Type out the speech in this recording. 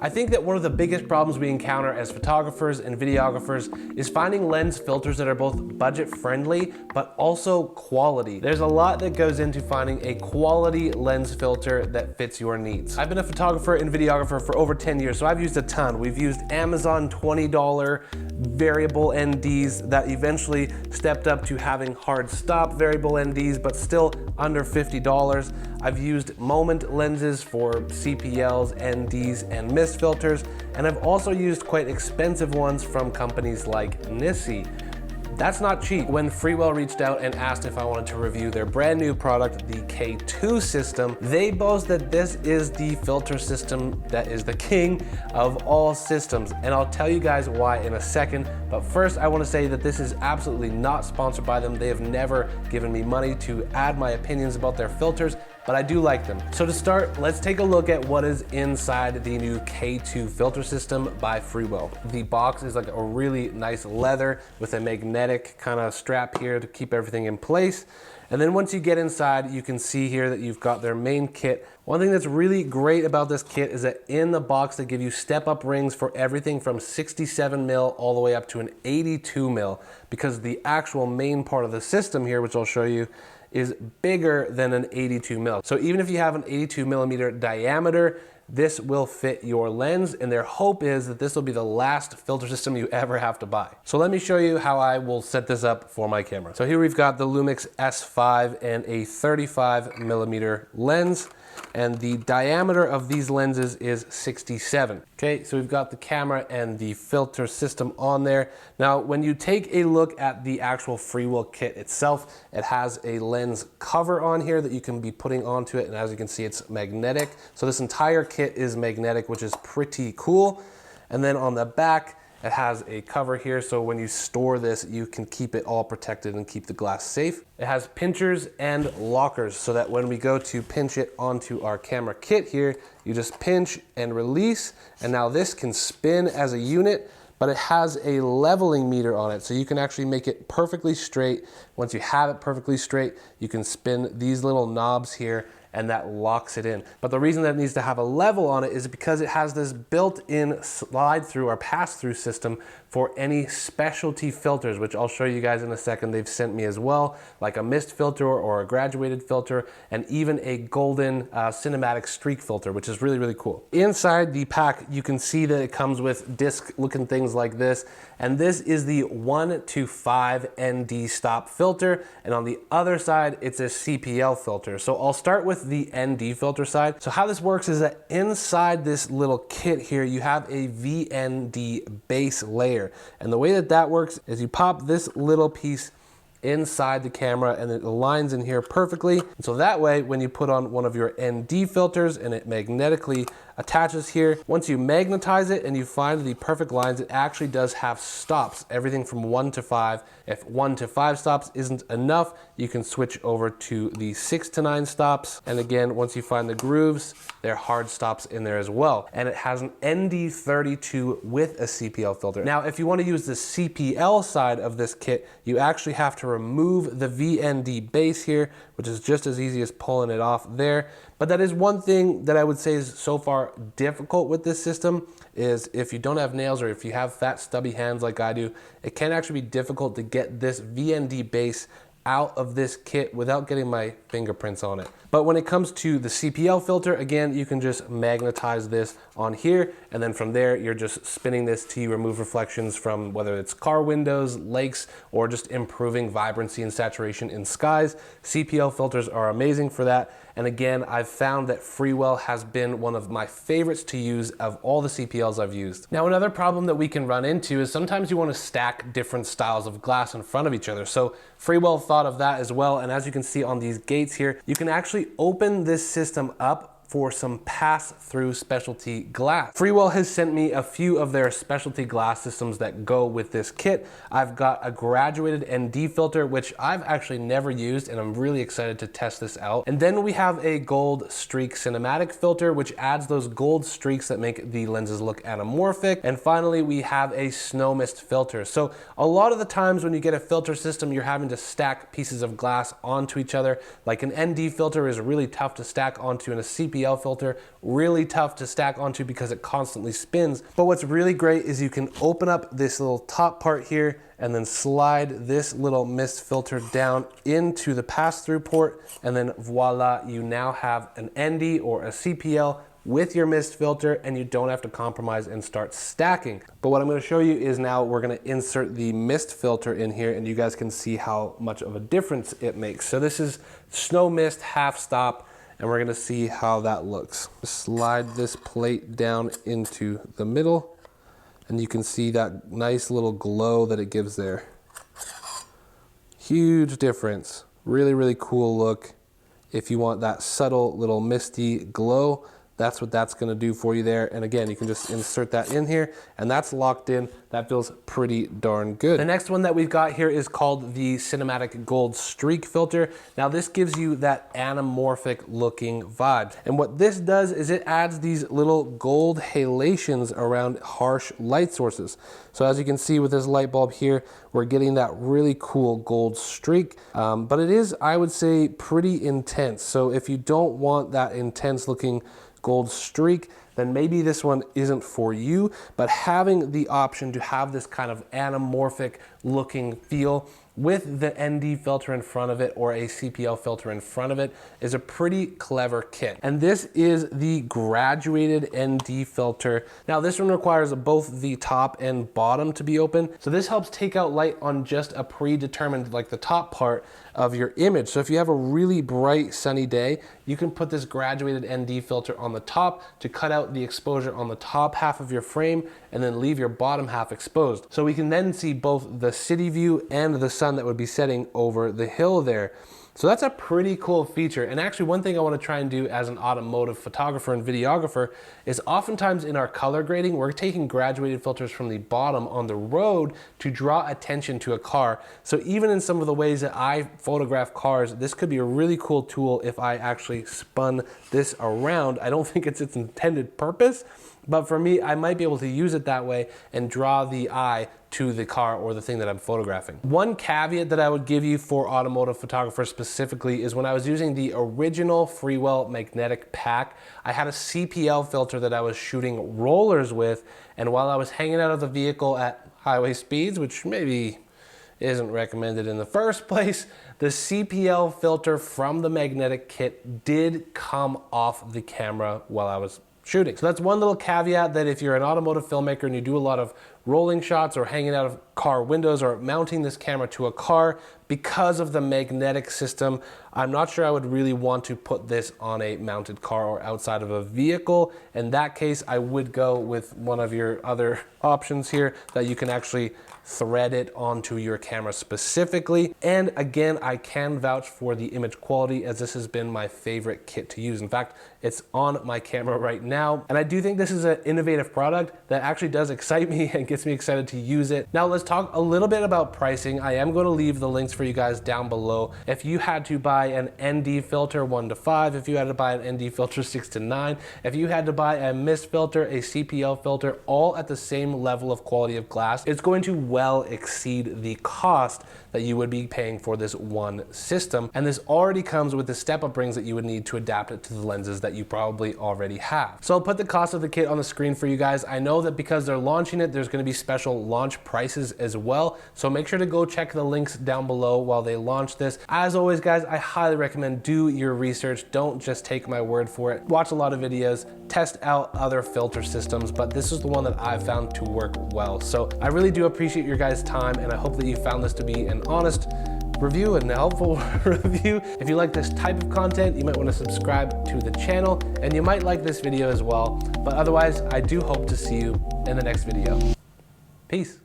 I think that one of the biggest problems we encounter as photographers and videographers is finding lens filters that are both budget friendly, but also quality. There's a lot that goes into finding a quality lens filter that fits your needs. I've been a photographer and videographer for over 10 years, so I've used a ton. We've used Amazon $20 variable NDs that eventually stepped up to having hard stop variable NDs, but still under $50. I've used Moment lenses for CPLs, NDs, and mist filters, and I've also used quite expensive ones from companies like Nissi. That's not cheap. When Freewell reached out and asked if I wanted to review their brand new product, the K2 system, they boast that this is the filter system that is the king of all systems. And I'll tell you guys why in a second. But first, I want to say that this is absolutely not sponsored by them. They have never given me money to add my opinions about their filters, but I do like them. So to start, let's take a look at what is inside the new K2 filter system by Freewell. The box is like a really nice leather with a magnetic kind of strap here to keep everything in place. And then once you get inside, you can see here that you've got their main kit. One thing that's really great about this kit is that in the box they give you step-up rings for everything from 67 mil all the way up to an 82 mil, because the actual main part of the system here, which I'll show you, is bigger than an 82 mil. So even if you have an 82 millimeter diameter, this will fit your lens, and their hope is that this will be the last filter system you ever have to buy. So let me show you how I will set this up for my camera. So here we've got the Lumix S5 and a 35 millimeter lens, and the diameter of these lenses is 67. Okay, so we've got the camera and the filter system on there. Now, when you take a look at the actual Freewell kit itself, it has a lens cover on here that you can be putting onto it, and as you can see, it's magnetic. So this entire kit is magnetic, which is pretty cool. And then on the back, it has a cover here, so when you store this, you can keep it all protected and keep the glass safe. It has pinchers and lockers, so that when we go to pinch it onto our camera kit here, you just pinch and release, and now this can spin as a unit, but it has a leveling meter on it, so you can actually make it perfectly straight. Once you have it perfectly straight, you can spin these little knobs here, and that locks it in. But the reason that it needs to have a level on it is because it has this built-in slide through or pass-through system for any specialty filters, which I'll show you guys in a second. They've sent me as well, like a mist filter or a graduated filter, and even a golden cinematic streak filter, which is really, really cool. Inside the pack, you can see that it comes with disc-looking things like this, and this is the 1-to-5 ND stop filter, and on the other side, it's a CPL filter. So I'll start with the ND filter side. So how this works is that inside this little kit here, you have a VND base layer. And the way that that works is you pop this little piece inside the camera and it aligns in here perfectly. And so that way, when you put on one of your ND filters and it magnetically attaches here, once you magnetize it and you find the perfect lines, it actually does have stops, everything from 1 to 5. If 1 to 5 stops isn't enough, you can switch over to the 6 to 9 stops. And again, once you find the grooves, there are hard stops in there as well. And it has an ND32 with a CPL filter. Now, if you want to use the CPL side of this kit, you actually have to remove the VND base here, which is just as easy as pulling it off there. But that is one thing that I would say is so far difficult with this system, is if you don't have nails or if you have fat stubby hands like I do, it can actually be difficult to get this VND base out of this kit without getting my fingerprints on it. But when it comes to the CPL filter, again, you can just magnetize this on here, and then from there, you're just spinning this to remove reflections from whether it's car windows, lakes, or just improving vibrancy and saturation in skies. CPL filters are amazing for that. And again, I've found that Freewell has been one of my favorites to use of all the CPLs I've used. Now, another problem that we can run into is sometimes you want to stack different styles of glass in front of each other. So Freewell thought of that as well. And as you can see on these gates here, you can actually open this system up for some pass-through specialty glass. Freewell has sent me a few of their specialty glass systems that go with this kit. I've got a graduated ND filter, which I've actually never used, and I'm really excited to test this out. And then we have a gold streak cinematic filter, which adds those gold streaks that make the lenses look anamorphic. And finally, we have a snow mist filter. So a lot of the times when you get a filter system, you're having to stack pieces of glass onto each other. Like an ND filter is really tough to stack onto in a CPL CPL filter, really tough to stack onto because it constantly spins. But what's really great is you can open up this little top part here and then slide this little mist filter down into the pass-through port, and then voila, you now have an ND or a CPL with your mist filter, and you don't have to compromise and start stacking. But what I'm going to show you is now we're going to insert the mist filter in here, and you guys can see how much of a difference it makes. So this is snow mist half stop, and we're going to see how that looks. Slide this plate down into the middle, and you can see that nice little glow that it gives there. Huge difference. Really, really cool look. If you want that subtle little misty glow, that's what that's gonna do for you there. And again, you can just insert that in here, and that's locked in. That feels pretty darn good. The next one that we've got here is called the Cinematic Gold Streak filter. Now this gives you that anamorphic looking vibe. And what this does is it adds these little gold halations around harsh light sources. So as you can see with this light bulb here, we're getting that really cool gold streak. But it is, I would say, pretty intense. So if you don't want that intense looking gold streak, then maybe this one isn't for you. But having the option to have this kind of anamorphic looking feel with the ND filter in front of it or a CPL filter in front of it is a pretty clever kit. And this is the graduated ND filter. Now this one requires both the top and bottom to be open. So this helps take out light on just a predetermined, like the top part of your image. So if you have a really bright sunny day, you can put this graduated ND filter on the top to cut out the exposure on the top half of your frame and then leave your bottom half exposed. So we can then see both the city view and the sun that would be setting over the hill there. So that's a pretty cool feature. And actually one thing I want to try and do as an automotive photographer and videographer is oftentimes in our color grading, we're taking graduated filters from the bottom on the road to draw attention to a car. So even in some of the ways that I photograph cars, this could be a really cool tool if I actually spun this around. I don't think it's its intended purpose, but for me, I might be able to use it that way and draw the eye to the car or the thing that I'm photographing. One caveat that I would give you for automotive photographers specifically is when I was using the original Freewell magnetic pack, I had a CPL filter that I was shooting rollers with, and while I was hanging out of the vehicle at highway speeds, which maybe isn't recommended in the first place, the CPL filter from the magnetic kit did come off the camera while I was shooting. So that's one little caveat, that if you're an automotive filmmaker and you do a lot of rolling shots or hanging out of car windows or mounting this camera to a car, because of the magnetic system, I'm not sure I would really want to put this on a mounted car or outside of a vehicle. In that case, I would go with one of your other options here that you can actually thread it onto your camera specifically. And again, I can vouch for the image quality, as this has been my favorite kit to use. In fact, it's on my camera right now. And I do think this is an innovative product that actually does excite me and gets me excited to use it. Now let's talk a little bit about pricing. I am going to leave the links for you guys down below. If you had to buy an ND filter 1 to 5, if you had to buy an ND filter 6 to 9, if you had to buy a mist filter, a CPL filter, all at the same level of quality of glass, it's going to well exceed the cost that you would be paying for this one system. And this already comes with the step-up rings that you would need to adapt it to the lenses that you probably already have. So I'll put the cost of the kit on the screen for you guys. I know that because they're launching it, there's going to be special launch prices as well. So make sure to go check the links down below while they launch this. As always, guys, I highly recommend do your research. Don't just take my word for it. Watch a lot of videos, test out other filter systems, but this is the one that I've found to work well. So I really do appreciate your guys' time, and I hope that you found this to be an honest review and a helpful review. If you like this type of content, you might want to subscribe to the channel, and you might like this video as well. But otherwise, I do hope to see you in the next video. Peace.